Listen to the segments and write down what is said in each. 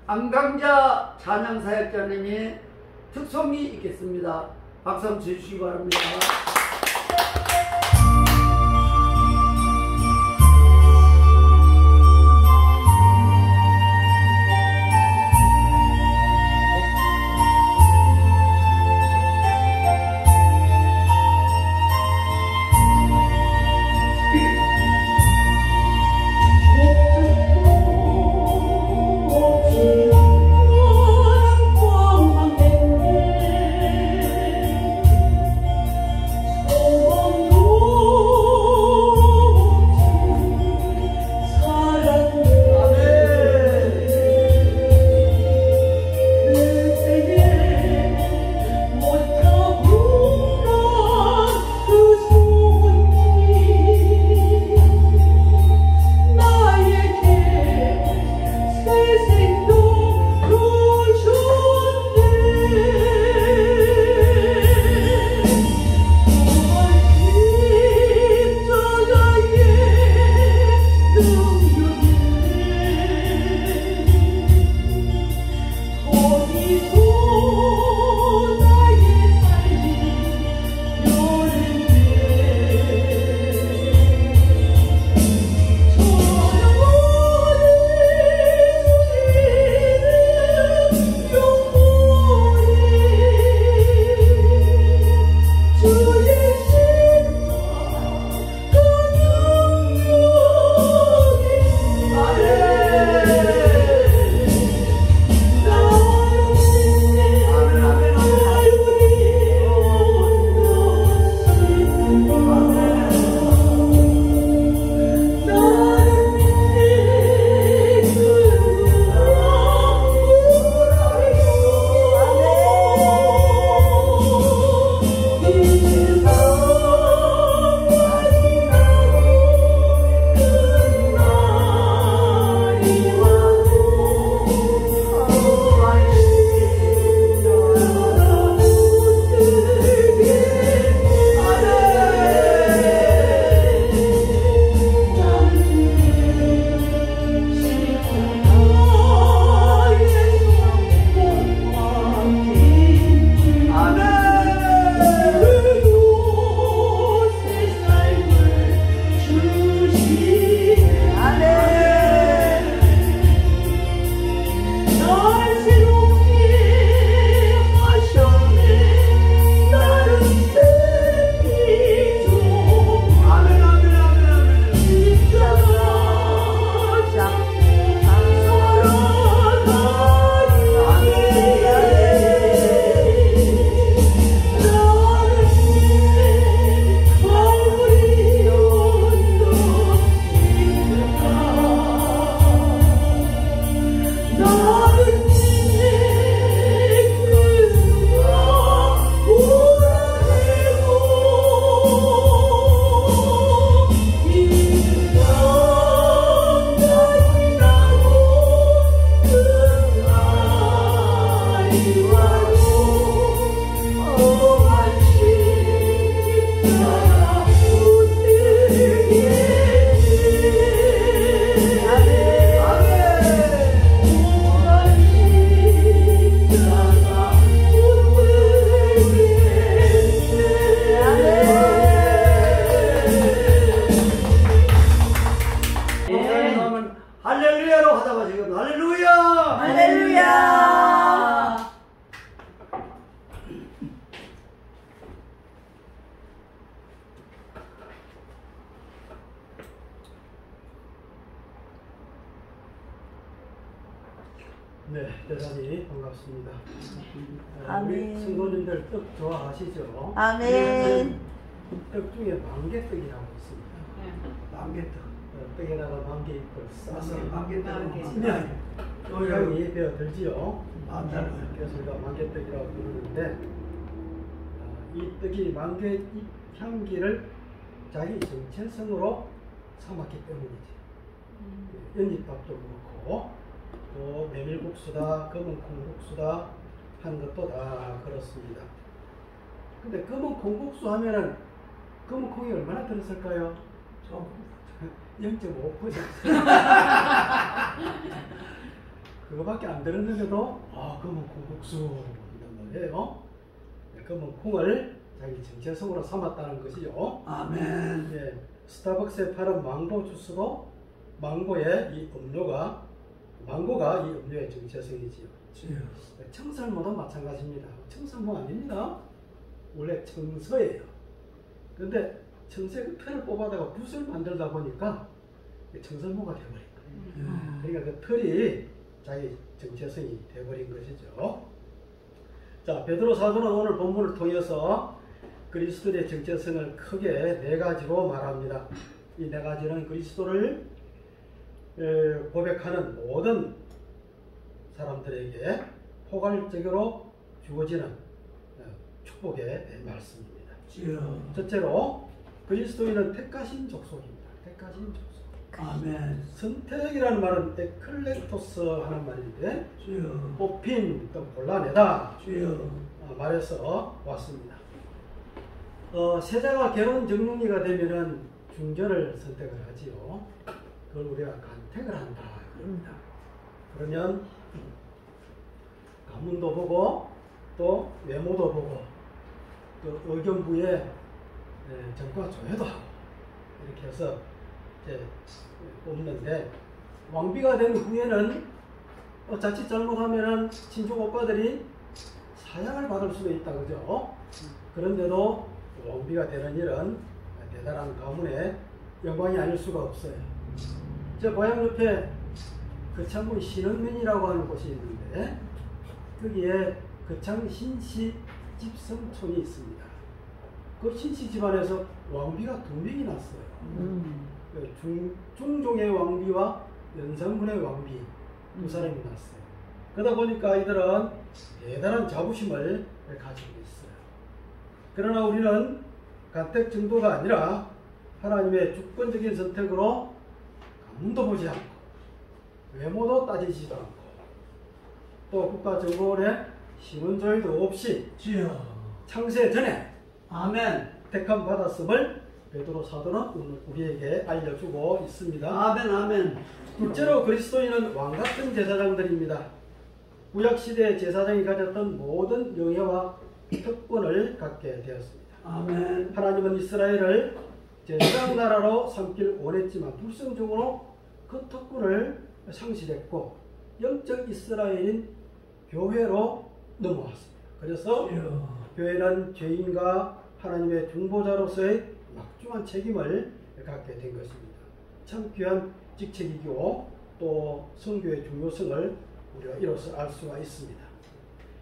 안강자 찬양사역자님의 특송이 있겠습니다. 박수 한번 주시기 바랍니다. 네, 대단히 반갑습니다. 아멘. 우리 성도님들 떡 좋아하시죠? 아멘. 떡 중에 만개떡이라고 있습니다. 만개떡. 떡에다가 만개잎을 싸서 만개떡은 찌면 향이 배어들지요. 맞아요. 그래서 우리가 만개떡이라고 부르는데 이 떡이 만개잎 향기를 자기 정체성으로 삼았기 때문이지. 연잎밥도 그렇고 또 메밀국수다, 검은콩국수다 한 것도 다 그렇습니다. 근데 검은콩국수 하면은 검은콩이 얼마나 들었을까요? 0.5%. 그거밖에 안 들었는데도 검은 콩국수 한단 말이에요. 검은 콩을 자기 정체성으로 삼았다는 것이죠. 아멘. 예, 스타벅스에 파는 망고 주스도 망고가 이 음료의 정체성이지요. 주여. 청설모도 마찬가지입니다. 청설모 아닙니다. 원래 청서예요. 그런데 청서의 그 털을 뽑아다가 붓을 만들다 보니까 청설모가 되어버린 거예요. 그러니까 그 털이 자기 정체성이 되어버린 것이죠. 자, 베드로 사도는 오늘 본문을 통해서 그리스도의 정체성을 크게 네 가지로 말합니다. 이 네 가지는 그리스도를 고백하는 모든 사람들에게 포괄적으로 주어지는 축복의 말씀입니다. 첫째로 그리스도인은 택하신 족속입니다. 택하신 족속. 아멘. 선택이라는 말은 에클레토스 하는 말인데 주여. 뽑힌 또 골라내다 주여. 말에서 왔습니다. 세자가 결혼 정년기가 되면은 중전을 선택을 하지요. 그걸 우리가 간택을 한다 그럽니다. 그러면 가문도 보고 또 외모도 보고 또 의견부의 전과 조회도 하고 이렇게 해서 이제 뽑는데, 왕비가 된 후에는 자칫 잘못하면은 친족 오빠들이 사양을 받을 수도 있다 그죠? 그런데도 왕비가 되는 일은 대단한 가문의 영광이 아닐 수가 없어요. 저 고향 옆에 거창군 신흥면이라고 하는 곳이 있는데 거기에 거창 신씨 집성촌이 있습니다. 그 신씨 집안에서 왕비가 2명이 났어요. 중종의 왕비와 연산군의 왕비 두 사람이 났어요. 그러다 보니까 이들은 대단한 자부심을 가지고 있어요. 그러나 우리는 간택 정도가 아니라 하나님의 주권적인 선택으로 가문도 보지 않고 외모도 따지지도 않고 또 국가정보원의 신원조회도 없이 주여. 창세 전에 아멘. 택함 받았음을 베드로 사도는 오늘 우리에게 알려주고 있습니다. 아멘. 아멘. 둘째로 그리스도인은 왕같은 제사장들입니다. 구약시대의 제사장이 가졌던 모든 영예와 특권을 갖게 되었습니다. 아멘. 하나님은 이스라엘을 제사장 나라로 삼길 원했지만 불성적으로 그 특권을 상실했고 영적 이스라엘인 교회로 넘어왔습니다. 그래서 교회는 죄인과 하나님의 중보자로서의 막중한 책임을 갖게 된 것입니다. 참 귀한 직책이고 또 성교의 중요성을 우리가 이로써 알 수가 있습니다.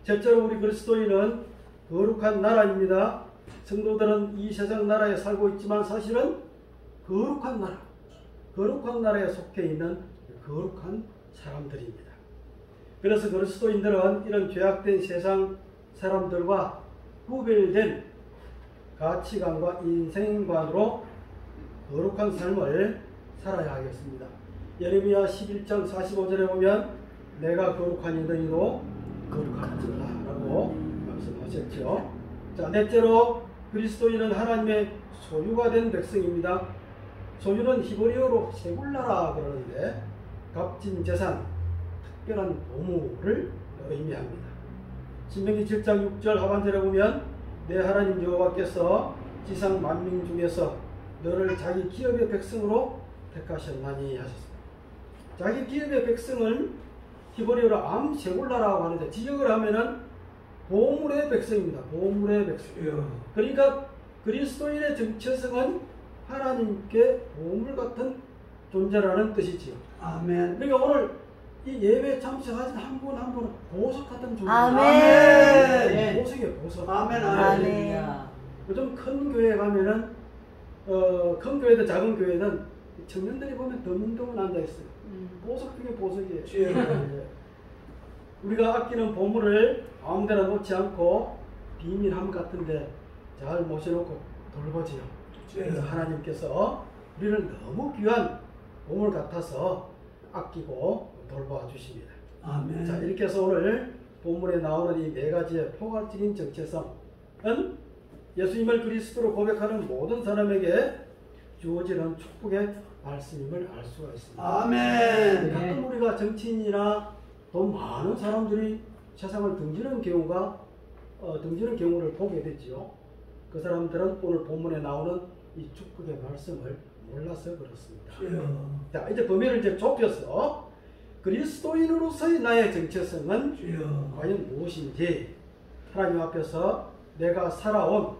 셋째로 우리 그리스도인은 거룩한 나라입니다. 성도들은 이 세상 나라에 살고 있지만 사실은 거룩한 나라에 속해 있는 거룩한 사람들입니다. 그래서 그리스도인들은 이런 죄악된 세상 사람들과 구별된 가치관과 인생관으로 거룩한 삶을 살아야 하겠습니다. 예레미야 11장 45절에 보면 내가 거룩한 이너희도 거룩하지라 라고 말씀하셨죠. 자, 넷째로 그리스도인은 하나님의 소유가 된 백성입니다. 소유는 히브리어로 세굴라라 그러는데 값진 재산, 특별한 보물을 의미합니다. 신명기 7장 6절 하반절에 보면 내 하나님 여호와께서 지상 만민 중에서 너를 자기 기업의 백성으로 택하셨나니 하셨습니다. 자기 기업의 백성을 히브리어로 암세굴라라고 하는데 지역을 하면은 보물의 백성입니다. 보물의 백성. 그러니까 그리스도인의 정체성은 하나님께 보물 같은 존재라는 뜻이지요. 아멘. 그러니까 오늘 이 예배 참석하신 한 분 한 분은 보석 같은 존재. 아멘. 보석이에요, 보석. 아멘. 아멘. 요즘 큰 교회 가면은 큰 교회든 작은 교회든 청년들이 보면 드문드문 앉아 있어요. 보석 중에 보석이에요. 예. 우리가 아끼는 보물을 아무데나 놓지 않고 비밀함 같은데 잘 모셔놓고 돌보지요. 그래서 하나님께서 우리를 너무 귀한 보물 같아서 아끼고 돌봐 주십니다. 아멘. 자, 이렇게 해서 오늘 본문에 나오는 이 네 가지의 포괄적인 정체성은 예수님을 그리스도로 고백하는 모든 사람에게 주어지는 축복의 말씀임을 알 수가 있습니다. 아멘. 가끔 우리가 정치인이나 더 많은 사람들이 세상을 등지는 경우를 보게 되지요. 그 사람들은 오늘 본문에 나오는 이 축복의 말씀을 몰라서 그렇습니다. 자, 이제 범위를 이제 좁혀서 그리스도인으로서의 나의 정체성은 과연 무엇인지, 하나님 앞에서 내가 살아온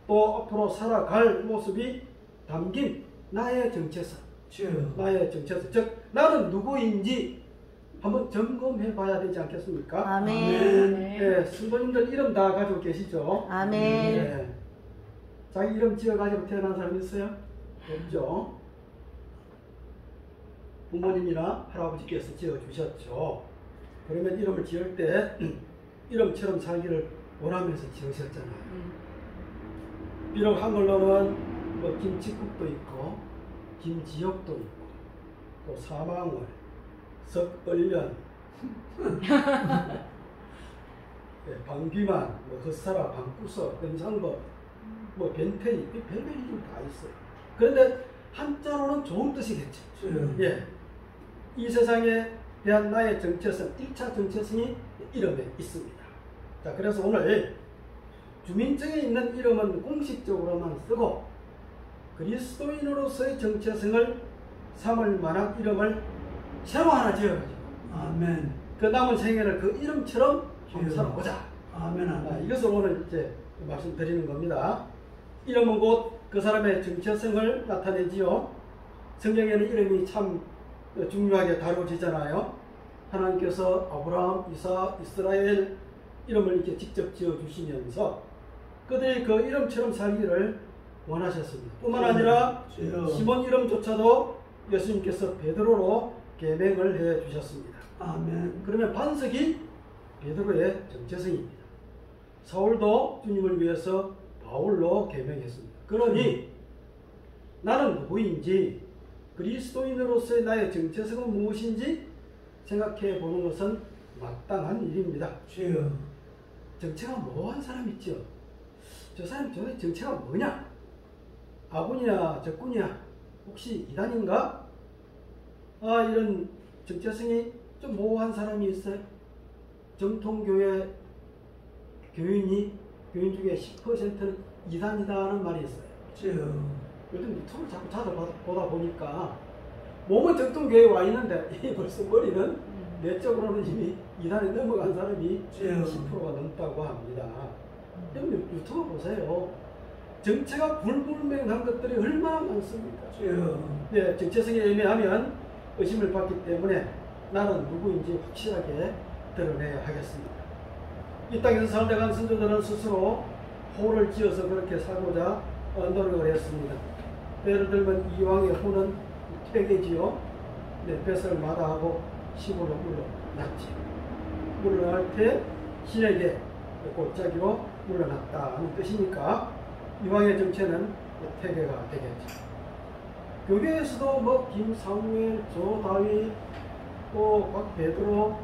또 앞으로 살아갈 모습이 담긴 나의 정체성, 즉 나는 누구인지 한번 점검해 봐야 되지 않겠습니까? 아멘. 네, 성도님들 이름 다 가지고 계시죠? 아멘. 네. 자기 이름 지어가지고 태어난 사람 있어요? 없죠? 부모님이나 할아버지께서 지어주셨죠. 그러면 이름을 지을 때 이름처럼 살기를 원하면서 지으셨잖아요. 비록 한글로는 뭐 김치국도 있고 김지역도 있고 또 사망월, 석을련, 네, 방귀만, 뭐 헛사라, 방구석, 은상법, 뭐 변태이, 별별 이름 다 있어요. 그런데 한자로는 좋은 뜻이겠죠. 예, 이 세상에 대한 나의 정체성, 1차 정체성이 이름에 있습니다. 자, 그래서 오늘 주민증에 있는 이름은 공식적으로만 쓰고 그리스도인으로서의 정체성을 삼을 만한 이름을 새로 하나 지어가지고 아멘. 그 남은 생애를 그 이름처럼 한번 살아보자. 아멘. 아멘. 이것을 오늘 이제 말씀드리는 겁니다. 이름은 곧 그 사람의 정체성을 나타내지요. 성경에는 이름이 참 중요하게 다뤄지잖아요. 하나님께서 아브라함, 이삭, 이스라엘 이름을 이렇게 직접 지어주시면서 그들이 그 이름처럼 살기를 원하셨습니다. 뿐만 아니라 시몬 이름조차도 예수님께서 베드로로 계명을 해 주셨습니다. 아멘. 그러면 반석이 베드로의 정체성입니다. 사울도 주님을 위해서 바울로 계명했습니다. 그러니 나는 누구인지, 그리스도인으로서의 나의 정체성은 무엇인지 생각해 보는 것은 마땅한 일입니다. 정체가 뭐한 사람 있죠? 저 사람 도대체 정체가 뭐냐? 아군이야, 적군이야? 혹시 이단인가? 이런 정체성이 좀 모호한 사람이 있어요. 정통교회 교인 중에 10%는 이단이다는 말이 있어요. 요즘 유튜브를 자꾸 찾아보다 보니까 몸은 정통교회에 와 있는데 벌써 머리는 내적으로는 이미 이단에 넘어간 사람이 10%가 넘다고 합니다. 여러분 유튜브 보세요. 정체가 불분명한 것들이 얼마나 많습니까? 네, 정체성이 애매하면 의심을 받기 때문에 나는 누구인지 확실하게 드러내야 하겠습니다. 이 땅에서 살다간 선조들은 스스로 호를 지어서 그렇게 살고자 노력을 했습니다. 예를 들면 이왕의 호는 퇴계지요. 네, 뱃을 마다하고 시골로 물러났지. 물러날 때 신에게 골짜기로 물러났다는 뜻이니까 이왕의 정체는 퇴계가 되겠죠. 교회에서도 뭐 김사무엘, 조다윗, 또 곽베드로,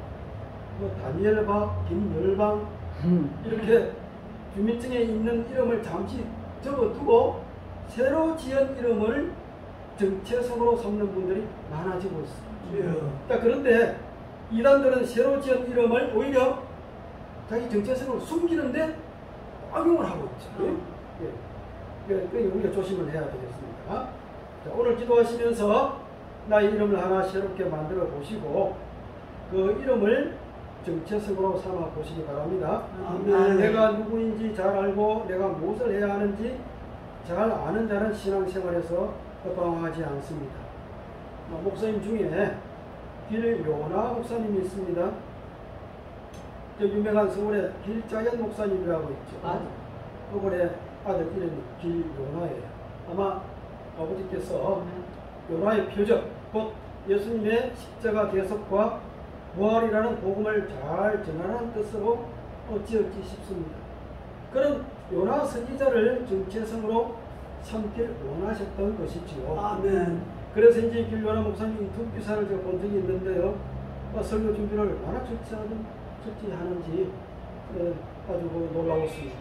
뭐 다니엘박, 김열방 이렇게 주민증에 있는 이름을 잠시 적어두고 새로 지은 이름을 정체성으로 삼는 분들이 많아지고 있어요. 그런데 이단들은 새로 지은 이름을 오히려 자기 정체성을 숨기는데 악용을 하고 있죠. 우리가 조심을 해야 되겠습니다. 자, 오늘 기도하시면서 나의 이름을 하나 새롭게 만들어 보시고 그 이름을 정체성으로 삼아 보시기 바랍니다. 아멘. 내가 누구인지 잘 알고 내가 무엇을 해야 하는지 잘 아는 자는 신앙생활에서 방황하지 않습니다. 목사님 중에 길요나 목사님이 있습니다. 저 유명한 서울의 길자연 목사님이라고 있죠. 그분의 아들 이름이 길요나예요. 아마 아버지께서 요나의 표적, 곧 예수님의 십자가 대속과 부활이라는 복음을 잘 전하라는 뜻으로 지었지 싶습니다. 그런 요나 선지자를 정체성으로 삼길 원하셨던 것이지요. 아멘. 그래서 이제 길요나 목사님 인터뷰 기사를 제가 본 적이 있는데요. 설교 준비를 얼마나 하는지 아주 놀라웠습니다.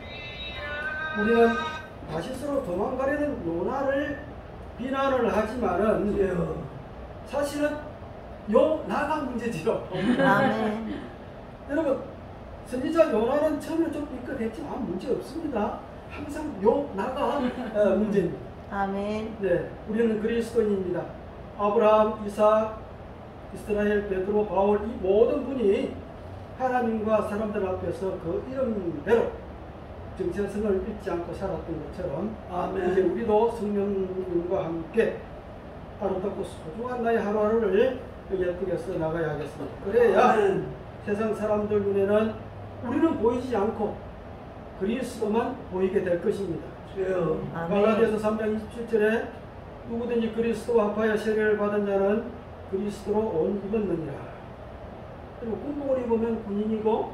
우리는 다시스로 도망가려는 요나를 비난을 하지만은 사실은 요 나가 문제지요. 아멘. 여러분 선지자 요나는 처음에 좀 삐끗했지만 문제 없습니다. 항상 요 나가 문제입니다. 아멘. 네, 우리는 그리스도인입니다. 아브라함, 이삭, 이스라엘, 베드로, 바울 이 모든 분이 하나님과 사람들 앞에서 그 이름대로 정체성을 잃지 않고 살았던 것처럼 아멘. 이제 우리도 성령님과 함께 아름답고 소중한 나의 하루하루를 예쁘게 써 나가야겠습니다. 그래야 아멘. 세상 사람들 눈에는 우리는 보이지 않고 그리스도만 보이게 될 것입니다. 주여. 아멘. 갈라디아서 3장 27절에 누구든지 그리스도와 합하여 세례를 받은 자는 그리스도로 옷 입었느니라. 그리고 군복을 입으면 군인이고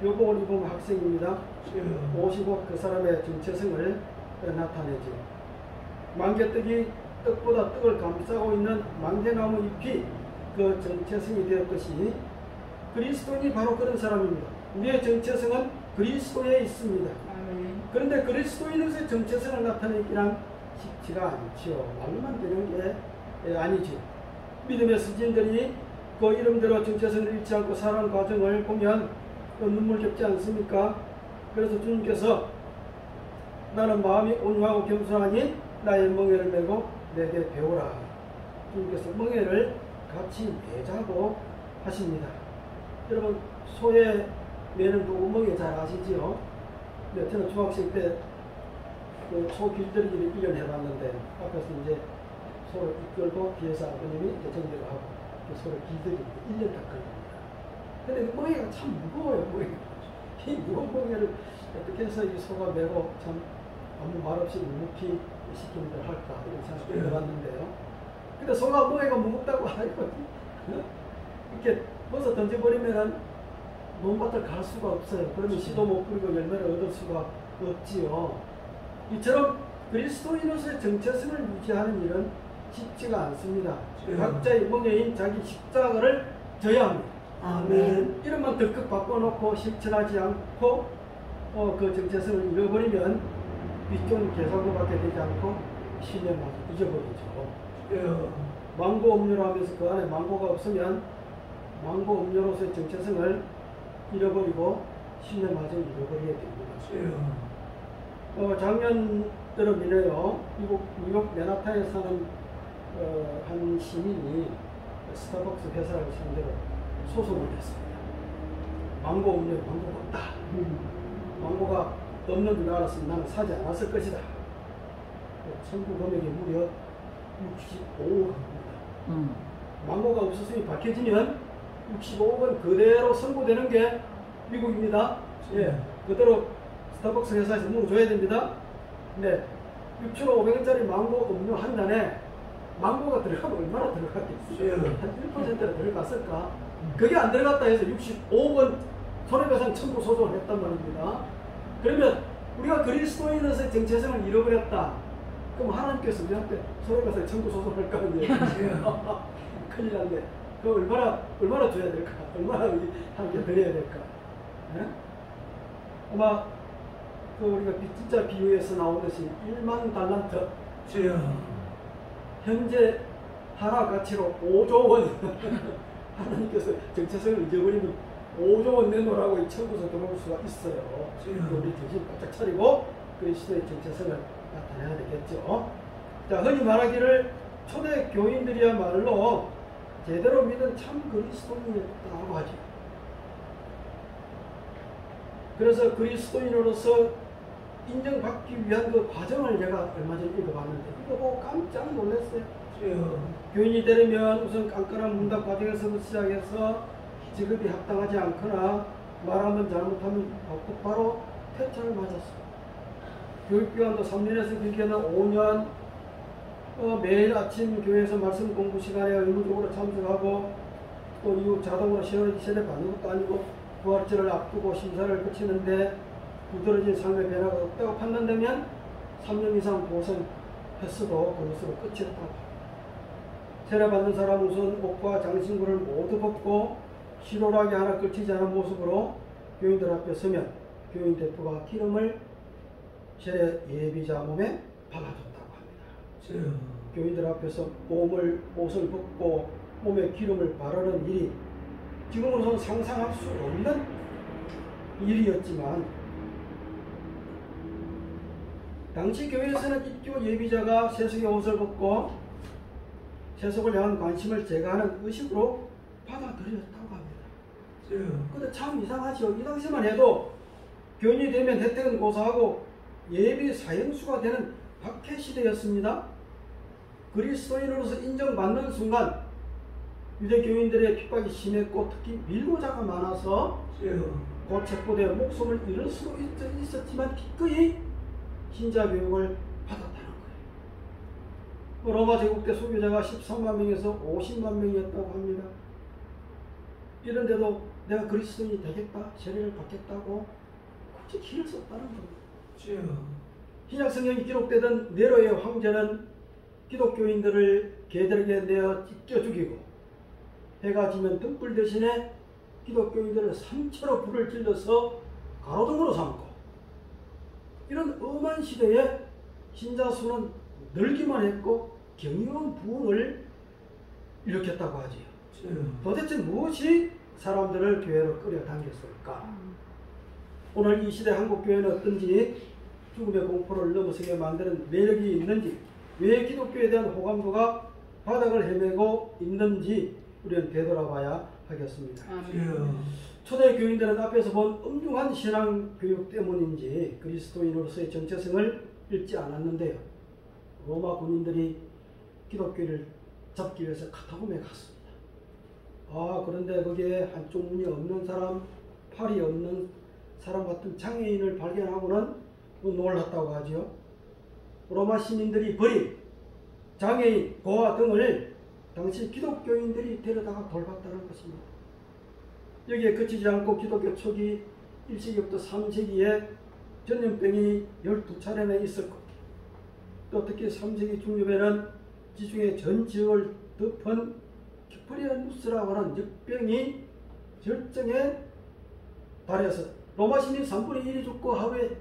교복을 입으면 학생입니다. 주여. 옷이 곧 그 사람의 정체성을 나타내죠. 만개떡이 떡보다 떡을 감싸고 있는 만개나무 잎이 그 정체성이 되었듯이 그리스도인이 바로 그런 사람입니다. 우리의 정체성은 그리스도에 있습니다. 아멘. 그런데 그리스도인으로서의 정체성을 나타내기란 쉽지가 않지요. 말로만 되는 게 아니죠. 믿음의 스님들이 그 이름대로 정체성을 잃지 않고 살아가는 과정을 보면 눈물겹지 않습니까? 그래서 주님께서 나는 마음이 온유하고 겸손하니 나의 멍에를 메고 내게 배우라. 주님께서 멍에를 같이 매자고 하십니다. 여러분 소의 매는 누구 멍에 잘 아시지요? 네, 저는 중학생 때 그 소 길들이기를 1년 해봤는데 앞에서 이제 소를 이끌고 뒤에서 아버님이 이제 정리를 하고 그 소를 길들이기 1년 딱 걸립니다. 근데 그 멍에가 참 무거워요. 멍에가. 이 무거운 멍에를 어떻게 해서 이 소가 메고 참 아무 말 없이 묵묵히 시키는 걸 할까 이런 생각을 해봤는데요. 근데 소가 멍에가 무겁다고 하고 이렇게 벗어 던져버리면은 논밭을 갈 수가 없어요. 그러면 씨도 못 뿌리고 열매를 얻을 수가 없지요. 이처럼 그리스도인으로서의 정체성을 유지하는 일은 쉽지가 않습니다. 각자의 멍에인 자기 십자가를 져야 합니다. 아멘. 이름만 덜컥 바꿔놓고 실천하지 않고 그 정체성을 잃어버리면 빗존 계산도 받게 되지 않고 신뢰마저 잊어버리죠. 주여. 망고 음료로 하면서 그 안에 망고가 없으면 망고 음료로서의 정체성을 잃어버리고 신뢰마저 잃어버리게 됩니다. 주여. 작년 여름이래요. 미국 뉴욕 맨하탄에 사는 한 시민이 스타벅스 회사를 상대로 소송을 했습니다. 망고 음료 망고가 없다. 망고가 없는 줄 알았으면 나는 사지 않았을 것이다. 청구 금액이 무려 65억 원입니다. 망고가 없었음이 밝혀지면 65억 원 그대로 선고되는 게 미국입니다. 예, 그대로 스타벅스 회사에서 물어줘야 됩니다. 네, 6,500원짜리 망고 음료 한 잔에 망고가 들어가면 얼마나 들어갔겠어요? 한 1%나 들어갔을까? 그게 안 들어갔다 해서 65억 원 손해배상 청구 소송을 했단 말입니다. 그러면 우리가 그리스도인으로서의 정체성을 잃어버렸다. 그럼 하나님께서 우리한테 손해배상 청구 소송을 할 거 아니에요? 큰일 났네. 그 얼마나 줘야 될까? 얼마나 함께 드려야 될까? 네? 아마 그 우리가 진짜 비유에서 나오듯이 1만 달란트 주여. 현재 하나 가치로 5조 원 하나님께서 정체성을 잊어버리면 5조 원 내놓으라고 이 천국에서 들어올 수가 있어요. 우리 정신 바짝 차리고 그리스도의 정체성을 나타내야 되겠죠. 자, 흔히 말하기를 초대 교인들이야말로 제대로 믿은 참 그리스도인이었다고 하죠. 그래서 그리스도인으로서 인정받기 위한 그 과정을 제가 얼마 전에 읽어봤는데 이거 보고 깜짝 놀랐어요. 교인이 되려면 우선 깐깐한 문답 과정에서부터 시작해서 직업이 합당하지 않거나 말하면 잘못하면 바로 퇴짜를 맞았어요. 교육기간도 3년에서 길게는 5년 매일 아침 교회에서 말씀 공부 시간에 의무적으로 참석하고 또 이후 자동으로 세례 받는 것도 아니고 부활절을 앞두고 심사를 거치는데 두드러진 삶의 변화가 없다고 판단되면 3년 이상 고생했어도 그것으로 끝이 없다고. 세례 받는 사람은 우선 옷과 장신구를 모두 벗고 시로락이 하나 걸치지 않은 모습으로 교인들 앞에 서면 교인 대표가 기름을 세례 예비자 몸에 발라줬다고 합니다. 교인들 앞에서 옷을 벗고 몸에 기름을 바르는 일이 지금으로선 상상할 수 없는 일이었지만 당시 교회에서는 입교 예비자가 세속의 옷을 벗고 세속을 향한 관심을 제거하는 의식으로 받아들였다고 합니다. 근데 참 이상하죠. 이 당시만 해도 교인이 되면 혜택은 고사하고 예비 사형수가 되는 박해 시대였습니다. 그리스도인으로서 인정받는 순간 유대교인들의 핍박이 심했고 특히 밀고자가 많아서 곧 체포되어 목숨을 잃을 수도 있었지만 기꺼이 신자 교육을 받았다는 거예요. 로마 제국 때 소교자가 13만 명에서 50만 명이었다고 합니다. 이런데도 내가 그리스도인이 되겠다, 세례를 받겠다고 굳이 길을 썼다는 겁니다. 신약 성경이 기록되던 네로의 황제는 기독교인들을 개들에게 내어 찢겨 죽이고 해가 지면 등불 대신에 기독교인들을 산채로 불을 질러서 가로등으로 삼고 이런 엄한 시대에 신자 수는 늘기만 했고 경이로운 부흥을 일으켰다고 하지요. 도대체 무엇이 사람들을 교회로 끌어당겼을까? 오늘 이 시대 한국교회는 어떤지, 죽음의 공포를 넘어서게 만드는 매력이 있는지, 왜 기독교에 대한 호감도가 바닥을 헤매고 있는지 우리는 되돌아봐야 하겠습니다. 초대 교인들은 앞에서 본 엄중한 신앙 교육 때문인지 그리스도인으로서의 정체성을 잃지 않았는데요. 로마 군인들이 기독교를 잡기 위해서 카타콤에 갔습니다. 그런데 거기에 한쪽 눈이 없는 사람, 팔이 없는 사람 같은 장애인을 발견하고는 놀랐다고 하지요. 로마 시민들이 버린 장애인, 고아 등을 당시 기독교인들이 데려다가 돌봤다는 것입니다. 여기에 그치지 않고 기독교 초기 1세기부터 3세기에 전염병이 12차례나 있었고 또 특히 3세기 중엽에는 지중해 전 지역을 덮은 키프리아누스라고 하는 역병이 절정에 달해서 로마 시민 3분의 1이 죽고 하루에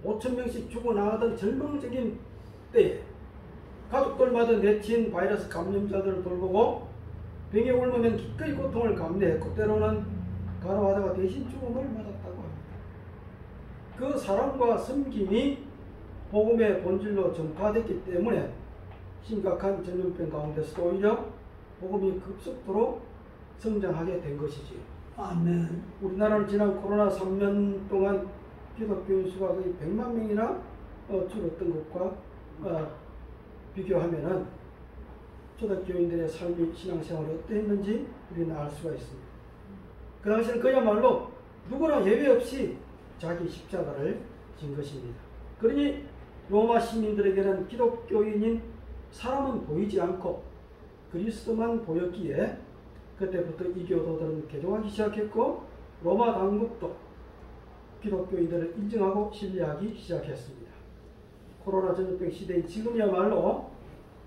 5,000명씩 죽어나가던 절망적인 때에 가족들마다 내친 바이러스 감염자들을 돌보고 병에 옮으면 기꺼이 고통을 감내했고 때로는 간호하다가 대신 죽음을 맞았다고 합니다. 그 사랑과 섬김이 복음의 본질로 전파됐기 때문에 심각한 전염병 가운데서도 오히려 복음이 급속도로 성장하게 된 것이지요. 아멘. 우리나라는 지난 코로나 3년 동안 기독교인 수가 거의 100만 명이나 줄었던 것과 비교하면은 초대교인들의 삶이 신앙생활이 어떠했는지 우리는 알 수가 있습니다. 그 당시에는 그야말로 누구나 예외 없이 자기 십자가를 진 것입니다. 그러니 로마 시민들에게는 기독교인인 사람은 보이지 않고 그리스도만 보였기에 그때부터 이교도들은 개종하기 시작했고 로마 당국도 기독교인들을 인정하고 신뢰하기 시작했습니다. 코로나 전염병 시대인 지금이야말로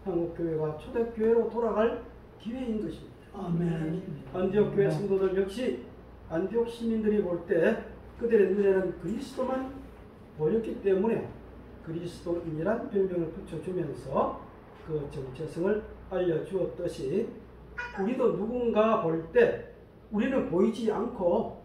한국교회가 초대교회로 돌아갈 기회인 것입니다. 아멘. 안디옥 교회 성도들 역시 안디옥 시민들이 볼 때 그들의 눈에는 그리스도만 보였기 때문에 그리스도인이란 별명을 붙여주면서 그 정체성을 알려주었듯이 우리도 누군가 볼 때 우리는 보이지 않고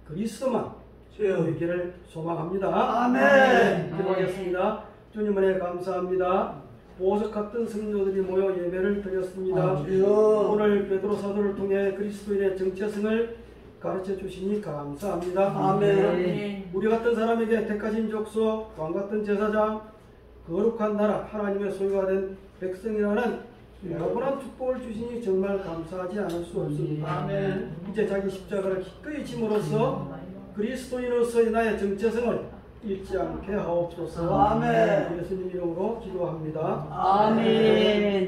그리스도만 보이기를 소망합니다. 아멘. 기도하겠습니다. 주님 은혜 감사합니다. 보석 같은 성도들이 모여 예배를 드렸습니다. 오늘 베드로 사도를 통해 그리스도인의 정체성을 가르쳐 주시니 감사합니다. 아멘. 우리 같은 사람에게 택하신 족속, 왕 같은 제사장, 거룩한 나라, 하나님의 소유가 된 백성이라는 영원한 축복을 주시니 정말 감사하지 않을 수 없습니다. 아멘. 이제 자기 십자가를 기꺼이 짐으로써 그리스도인으로서의 나의 정체성을 잃지 않게 하옵소서. 아멘. 예수님 이름으로 기도합니다. 아멘.